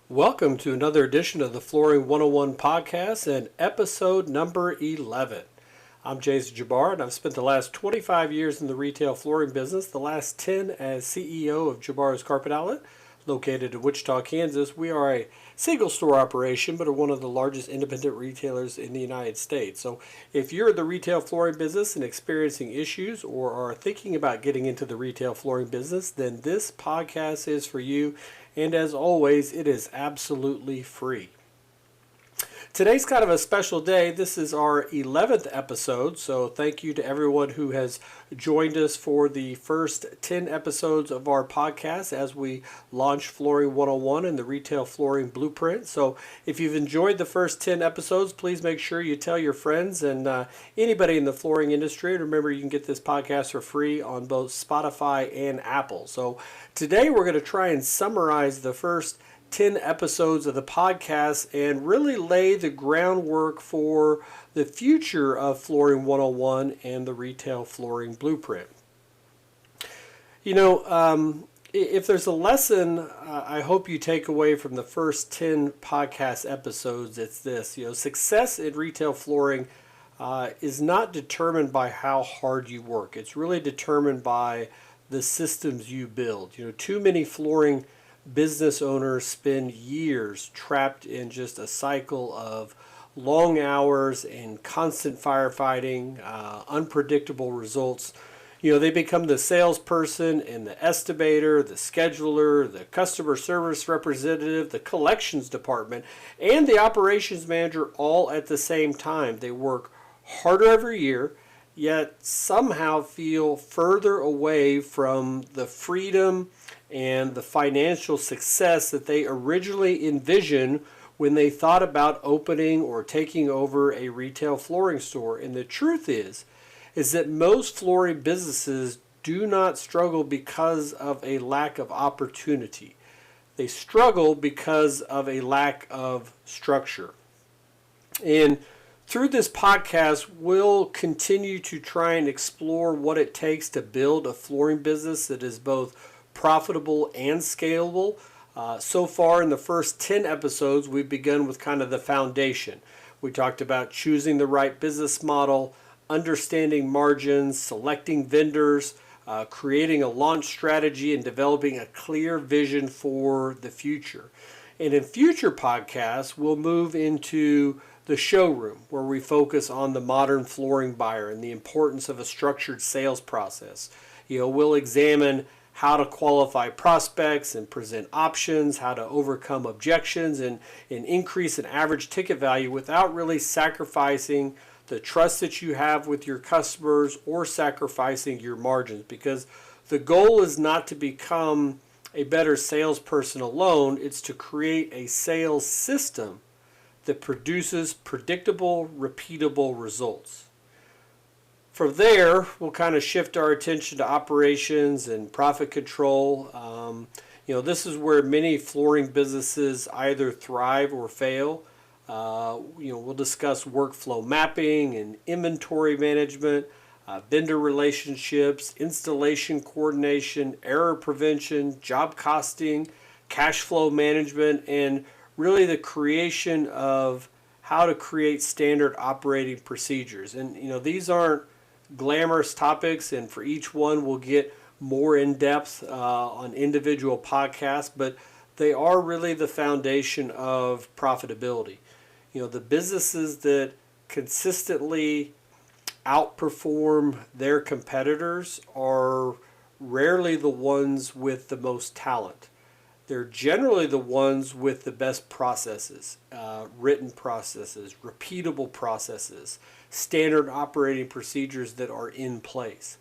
Welcome to another edition of the Flooring 101 podcast and episode number 11. I'm Jason Jabara, and I've spent the last 25 years in the retail flooring business, the last 10 as CEO of Jabara's Carpet Outlet, located in Wichita, Kansas. We are a single store operation, but are one of the largest independent retailers in the United States. So if you're in the retail flooring business and experiencing issues or are thinking about getting into the retail flooring business, then this podcast is for you. And as always, it is absolutely free. Today's kind of a special day. This is our 11th episode, so thank you to everyone who has joined us for the first 10 episodes of our podcast as we launch Flooring 101 and the Retail Flooring Blueprint. So if you've enjoyed the first 10 episodes, please make sure you tell your friends and anybody in the flooring industry. And remember, you can get this podcast for free on both Spotify and Apple. So today we're going to try and summarize the first 10 episodes of the podcast and really lay the groundwork for the future of Flooring 101 and the Retail Flooring Blueprint. If there's a lesson I hope you take away from the first 10 podcast episodes, it's this. Success in retail flooring is not determined by how hard you work. It's really determined by the systems you build. Too many flooring business owners spend years trapped in just a cycle of long hours and constant firefighting, unpredictable results. They become the salesperson and the estimator, the scheduler, the customer service representative, the collections department, and the operations manager all at the same time. They work harder every year, yet somehow feel further away from the freedom and the financial success that they originally envisioned when they thought about opening or taking over a retail flooring store. And the truth is that most flooring businesses do not struggle because of a lack of opportunity. They struggle because of a lack of structure. And through this podcast, we'll continue to try and explore what it takes to build a flooring business that is both profitable and scalable. So far in the first 10 episodes, we've begun with kind of the foundation. We talked about choosing the right business model, understanding margins, selecting vendors, creating a launch strategy, and developing a clear vision for the future. And in future podcasts, we'll move into the showroom, where we focus on the modern flooring buyer and the importance of a structured sales process. We'll examine how to qualify prospects and present options, how to overcome objections, and increase an average ticket value without really sacrificing the trust that you have with your customers or sacrificing your margins. Because the goal is not to become a better salesperson alone, it's to create a sales system that produces predictable, repeatable results. From there, we'll kind of shift our attention to operations and profit control. This is where many flooring businesses either thrive or fail. We'll discuss workflow mapping and inventory management, vendor relationships, installation coordination, error prevention, job costing, cash flow management, and really the creation of how to create standard operating procedures. And these aren't glamorous topics, and for each one we'll get more in depth on individual podcasts, but they are really the foundation of profitability. The businesses that consistently outperform their competitors are rarely the ones with the most talent. They're generally the ones with the best processes, written processes, repeatable processes, standard operating procedures that are in place.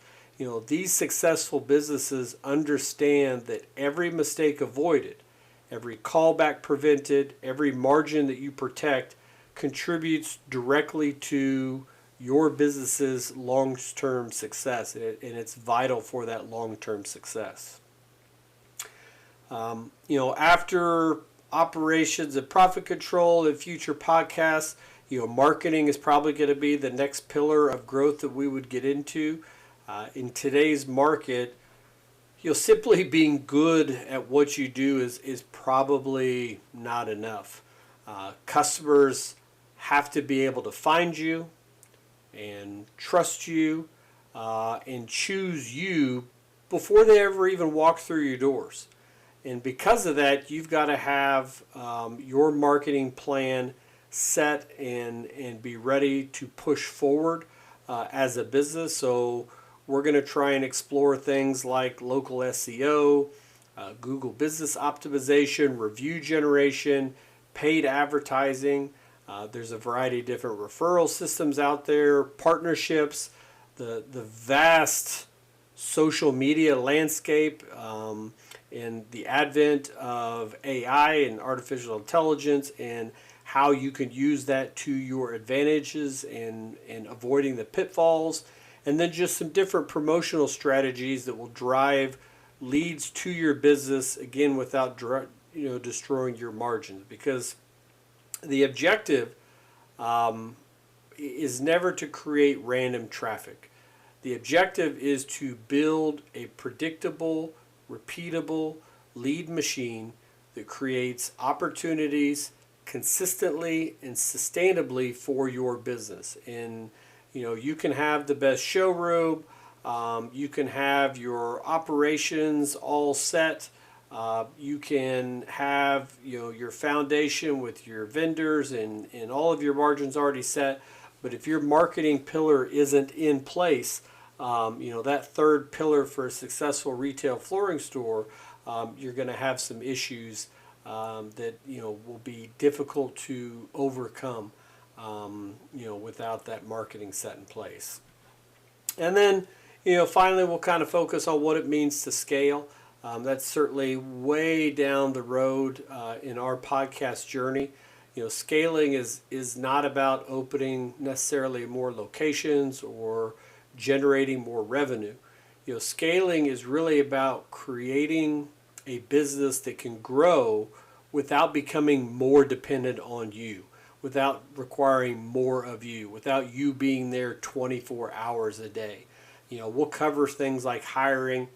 These successful businesses understand that every mistake avoided, every callback prevented, every margin that you protect contributes directly to your business's long-term success, and it's vital for that long-term success. After operations and profit control in future podcasts, marketing is probably going to be the next pillar of growth that we would get into. In today's market, simply being good at what you do is probably not enough. Customers have to be able to find you and trust you and choose you before they ever even walk through your doors. And because of that, you've got to have your marketing plan set and be ready to push forward as a business. So we're going to try and explore things like local SEO, Google business optimization, review generation, paid advertising. There's a variety of different referral systems out there, partnerships, the vast social media landscape, and the advent of AI and artificial intelligence, and how you can use that to your advantages and avoiding the pitfalls, and then just some different promotional strategies that will drive leads to your business, again, without destroying your margins. Because the objective is never to create random traffic. The objective is to build a predictable, repeatable lead machine that creates opportunities consistently and sustainably for your business. And you can have the best showroom, you can have your operations all set, you can have your foundation with your vendors and all of your margins already set. But if your marketing pillar isn't in place, that third pillar for a successful retail flooring store, you're going to have some issues that will be difficult to overcome without that marketing set in place. And then finally we'll kind of focus on what it means to scale. That's certainly way down the road in our podcast journey. Scaling is not about opening necessarily more locations or generating more revenue. Scaling is really about creating a business that can grow without becoming more dependent on you, without requiring more of you, without you being there 24 hours a day. We'll cover things like hiring,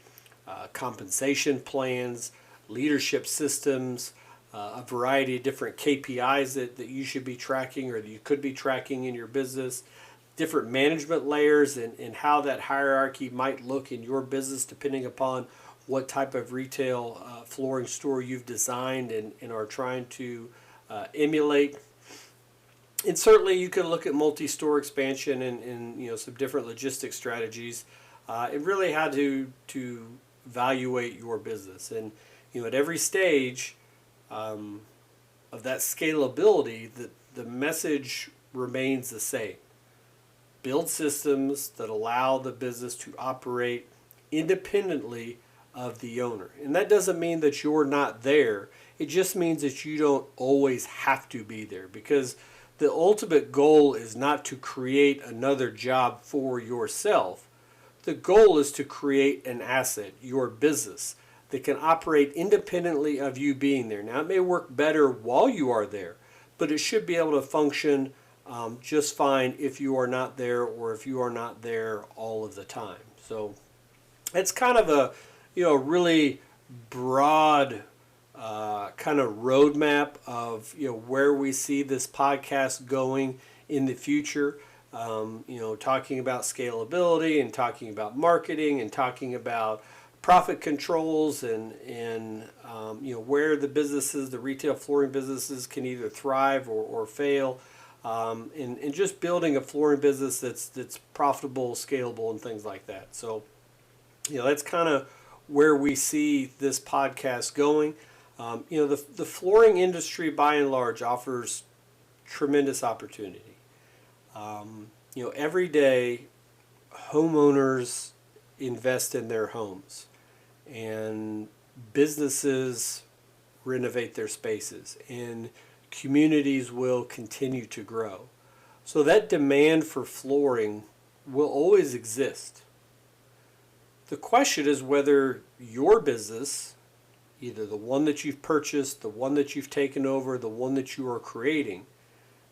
compensation plans, leadership systems, a variety of different KPIs that you should be tracking or that you could be tracking in your business, different management layers and how that hierarchy might look in your business depending upon what type of retail flooring store you've designed and are trying to emulate. And certainly you can look at multi-store expansion and some different logistics strategies and really how to evaluate your business. And at every stage of that scalability, the message remains the same. Build systems that allow the business to operate independently of the owner. And that doesn't mean that you're not there. It just means that you don't always have to be there, because the ultimate goal is not to create another job for yourself. The goal is to create an asset, your business, that can operate independently of you being there. Now, it may work better while you are there, but it should be able to function just fine if you are not there, or if you are not there all of the time. So it's kind of a really broad kind of roadmap of where we see this podcast going in the future. Talking about scalability and talking about marketing and talking about profit controls and where the businesses, the retail flooring businesses, can either thrive or fail. And just building a flooring business that's profitable, scalable, and things like that. So, that's kind of where we see this podcast going. The flooring industry, by and large, offers tremendous opportunity. Every day, homeowners invest in their homes, and businesses renovate their spaces, and communities will continue to grow. So that demand for flooring will always exist. The question is whether your business, either the one that you've purchased, the one that you've taken over, the one that you are creating,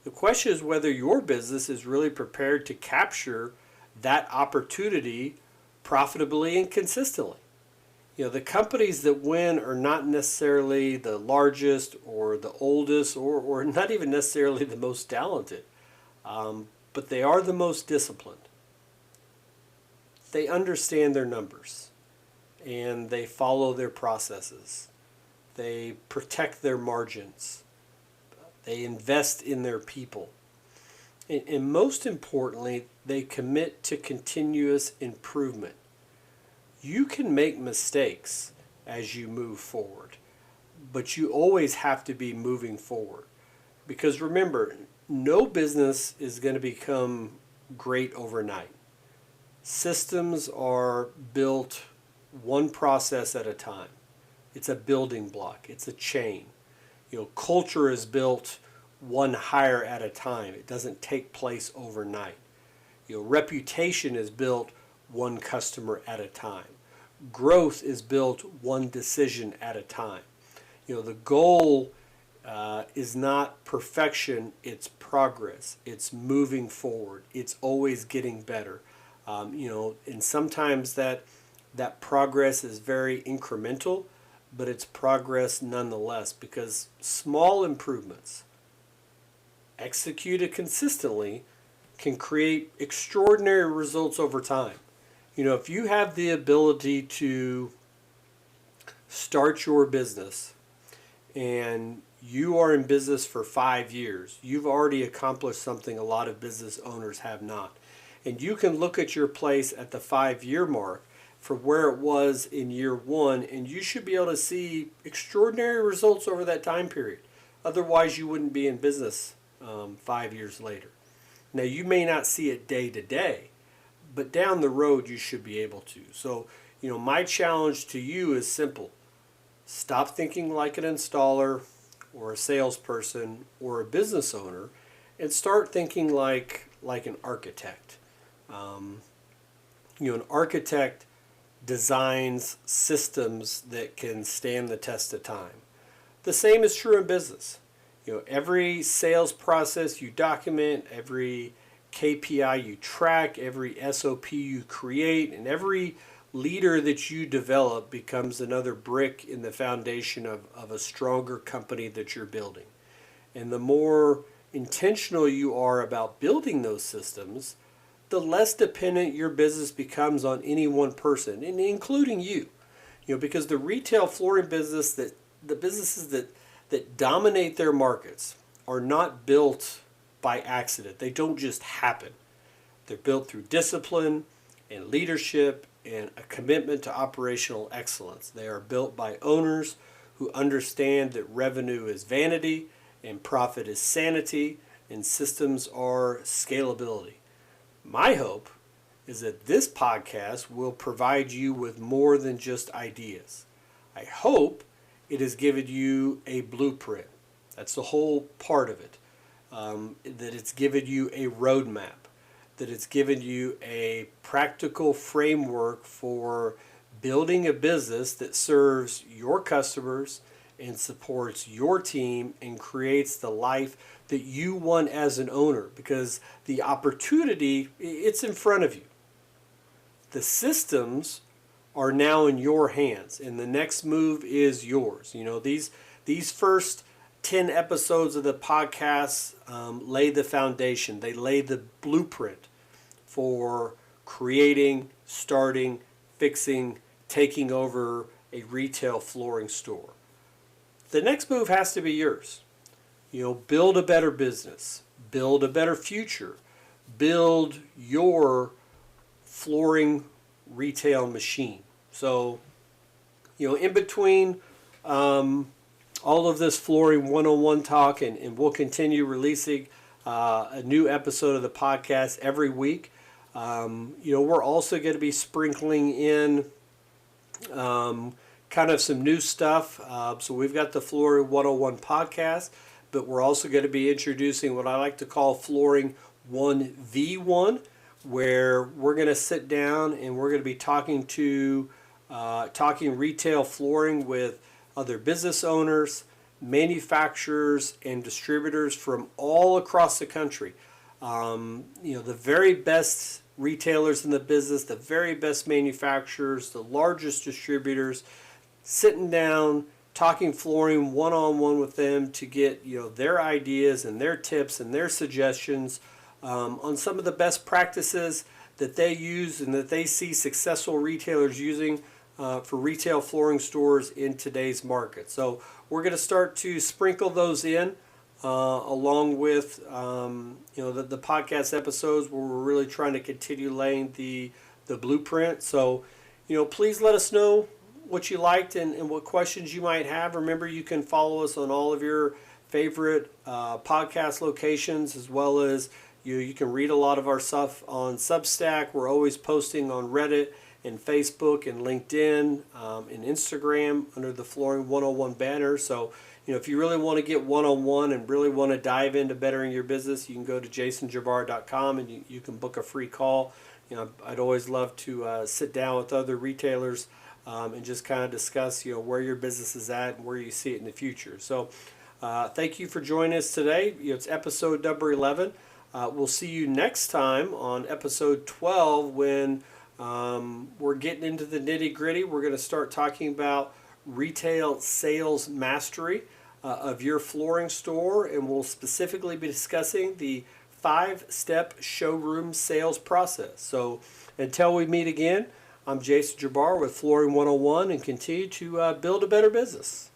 the question is whether your business is really prepared to capture that opportunity profitably and consistently. The companies that win are not necessarily the largest or the oldest or not even necessarily the most talented, but they are the most disciplined. They understand their numbers and they follow their processes. They protect their margins. They invest in their people. And most importantly, they commit to continuous improvement. You can make mistakes as you move forward, but you always have to be moving forward. Because remember, no business is going to become great overnight. Systems are built one process at a time. It's a building block. It's a chain. Culture is built one hire at a time. It doesn't take place overnight. Reputation is built one customer at a time. Growth is built one decision at a time. The goal is not perfection, it's progress. It's moving forward. It's always getting better. And sometimes that progress is very incremental, but it's progress nonetheless, because small improvements executed consistently can create extraordinary results over time. If you have the ability to start your business and you are in business for 5 years, you've already accomplished something a lot of business owners have not. And you can look at your place at the 5-year mark for where it was in year one, and you should be able to see extraordinary results over that time period. Otherwise, you wouldn't be in business 5 years later. Now, you may not see it day to day, but down the road, you should be able to. So, my challenge to you is simple. Stop thinking like an installer or a salesperson or a business owner and start thinking like an architect. An architect designs systems that can stand the test of time. The same is true in business. Every sales process you document, every KPI you track, every SOP you create, and every leader that you develop becomes another brick in the foundation of a stronger company that you're building. And the more intentional you are about building those systems, the less dependent your business becomes on any one person, and including you. Because the retail flooring business, the businesses that dominate their markets are not built by accident. They don't just happen. They're built through discipline and leadership and a commitment to operational excellence. They are built by owners who understand that revenue is vanity and profit is sanity and systems are scalability. My hope is that this podcast will provide you with more than just ideas. I hope it has given you a blueprint. That's the whole part of it. That it's given you a roadmap. That it's given you a practical framework for building a business that serves your customers and supports your team and creates the life that you want as an owner, because the opportunity, it's in front of you. The systems are now in your hands, and the next move is yours. These first 10 episodes of the podcast lay the foundation. They lay the blueprint for creating, starting, fixing, taking over a retail flooring store. The next move has to be yours. Build a better business, build a better future, build your flooring retail machine. So, in between all of this Flooring 101 talk, and we'll continue releasing a new episode of the podcast every week. We're also going to be sprinkling in kind of some new stuff. So we've got the Flooring 101 podcast, but we're also going to be introducing what I like to call Flooring 1v1, where we're going to sit down and we're going to be talking retail flooring with other business owners, manufacturers, and distributors from all across the country. The very best retailers in the business, the very best manufacturers, the largest distributors, sitting down, talking flooring one-on-one with them to get their ideas and their tips and their suggestions on some of the best practices that they use and that they see successful retailers using for retail flooring stores in today's market. So we're going to start to sprinkle those in along with the podcast episodes where we're really trying to continue laying the blueprint. So please let us know what you liked and what questions you might have. Remember, you can follow us on all of your favorite podcast locations, as well as you can read a lot of our stuff on Substack. We're always posting on Reddit and Facebook and LinkedIn and Instagram under the Flooring 101 banner. So if you really want to get one-on-one and really want to dive into bettering your business, you can go to jasonjabara.com and you can book a free call. I'd always love to sit down with other retailers and just kind of discuss where your business is at and where you see it in the future. So thank you for joining us today. It's episode number 11. We'll see you next time on episode 12 when we're getting into the nitty-gritty. We're going to start talking about retail sales mastery of your flooring store, and we'll specifically be discussing the 5-step showroom sales process. So until we meet again, I'm Jason Jabara with Flooring 101 and continue to build a better business.